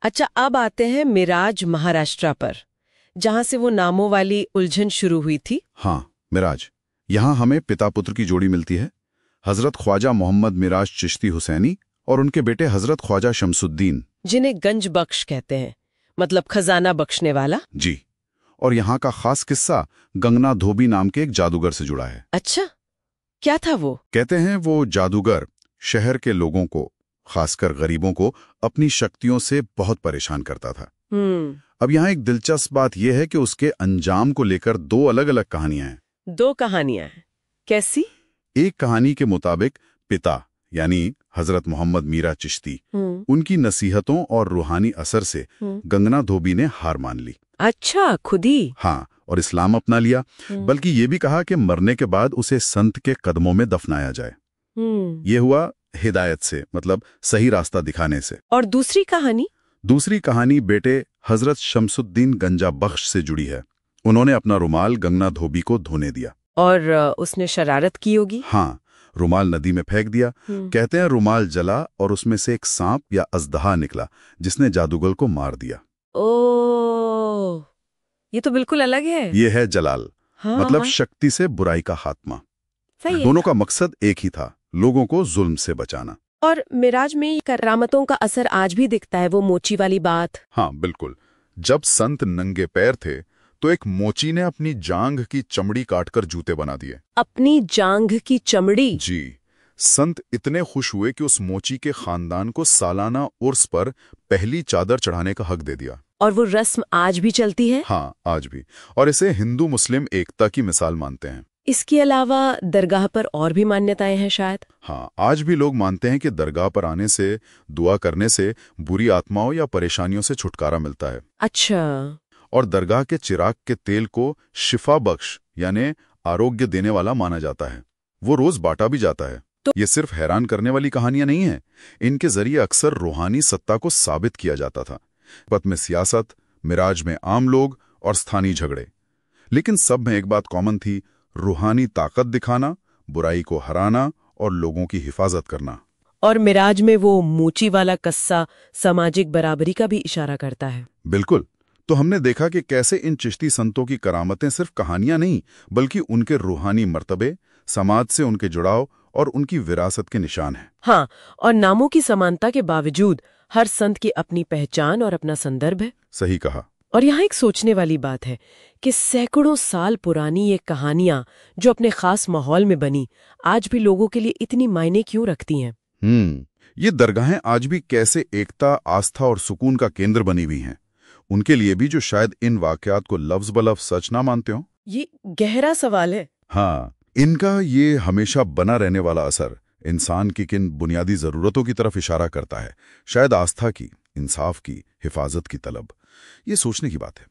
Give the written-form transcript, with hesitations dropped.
अच्छा, अब आते हैं मिराज महाराष्ट्र पर, जहां से वो नामों वाली उलझन शुरू हुई थी। हाँ, मिराज। यहाँ हमें पिता पुत्र की जोड़ी मिलती है, हजरत ख्वाजा मोहम्मद मिराज चिश्ती हुसैनी और उनके बेटे हजरत ख्वाजा शमसुद्दीन, जिन्हें गंज बख्श कहते हैं, मतलब खजाना बख्शने वाला। जी। और यहाँ का खास किस्सा गंगना धोबी नाम के एक जादूगर से जुड़ा है। अच्छा, क्या था वो? कहते हैं वो जादूगर शहर के लोगों को, खासकर गरीबों को, अपनी शक्तियों से बहुत परेशान करता था। अब यहाँ एक दिलचस्प बात यह है कि उसके अंजाम को लेकर दो अलग अलग कहानियां हैं। दो कहानियां हैं? कैसी? एक कहानी के मुताबिक पिता यानी हजरत मोहम्मद मीरा चिश्ती, उनकी नसीहतों और रूहानी असर से गंगना धोबी ने हार मान ली। अच्छा, खुद ही? हाँ, और इस्लाम अपना लिया। बल्कि ये भी कहा कि मरने के बाद उसे संत के कदमों में दफनाया जाए। ये हुआ हिदायत से, मतलब सही रास्ता दिखाने से। और दूसरी कहानी? दूसरी कहानी बेटे हजरत शमसुद्दीन गंजा बख्श से जुड़ी है। उन्होंने अपना रुमाल गंगना धोबी को धोने दिया। और उसने शरारत की होगी? हाँ, रुमाल नदी में फेंक दिया। कहते हैं रुमाल जला और उसमें से एक सांप या अजदहा निकला, जिसने जादूगर को मार दिया। ओह, ये तो बिल्कुल अलग है। ये है जलाल, हाँ, मतलब हाँ। शक्ति से बुराई का खात्मा। सही है। दोनों का मकसद एक ही था, लोगों को जुल्म से बचाना। और मिराज में ये करामतों का असर आज भी दिखता है, वो मोची वाली बात। हाँ, बिल्कुल। जब संत नंगे पैर थे तो एक मोची ने अपनी जांघ की चमड़ी काटकर जूते बना दिए। अपनी जांघ की चमड़ी? जी। संत इतने खुश हुए कि उस मोची के खानदान को सालाना उर्स पर पहली चादर चढ़ाने का हक दे दिया। और वो रस्म आज भी चलती है? हाँ, आज भी। और इसे हिंदू मुस्लिम एकता की मिसाल मानते हैं। इसके अलावा दरगाह पर और भी मान्यताएं हैं शायद? हाँ, आज भी लोग मानते हैं कि दरगाह पर आने से, दुआ करने से बुरी आत्माओं या परेशानियों से छुटकारा मिलता है। अच्छा। और दरगाह के चिराग के तेल को शिफा बख्श यानी आरोग्य देने वाला माना जाता है। वो रोज बांटा भी जाता है। तो ये सिर्फ हैरान करने वाली कहानियां नहीं हैं। इनके जरिए अक्सर रूहानी सत्ता को साबित किया जाता था। पथ में सियासत, मिराज में आम लोग और स्थानीय झगड़े, लेकिन सब में एक बात कॉमन थी: रूहानी ताकत दिखाना, बुराई को हराना और लोगों की हिफाजत करना। और मिराज में वो मोची वाला कस्सा सामाजिक बराबरी का भी इशारा करता है। बिल्कुल। तो हमने देखा कि कैसे इन चिश्ती संतों की करामतें सिर्फ कहानियां नहीं, बल्कि उनके रूहानी मर्तबे, समाज से उनके जुड़ाव और उनकी विरासत के निशान हैं। हाँ, और नामों की समानता के बावजूद हर संत की अपनी पहचान और अपना संदर्भ है। सही कहा। और यहाँ एक सोचने वाली बात है कि सैकड़ों साल पुरानी ये कहानियां जो अपने खास माहौल में बनी, आज भी लोगों के लिए इतनी मायने क्यों रखती हैं? ये दरगाहें आज भी कैसे एकता, आस्था और सुकून का केंद्र बनी हुई हैं, उनके लिए भी, जो शायद इन वाकयात को लफ्ज बलफ्ज सच ना मानते हो। ये गहरा सवाल है। हाँ, इनका ये हमेशा बना रहने वाला असर इंसान की किन बुनियादी जरूरतों की तरफ इशारा करता है? शायद आस्था की, इंसाफ की, हिफाजत की तलब। ये सोचने की बात है।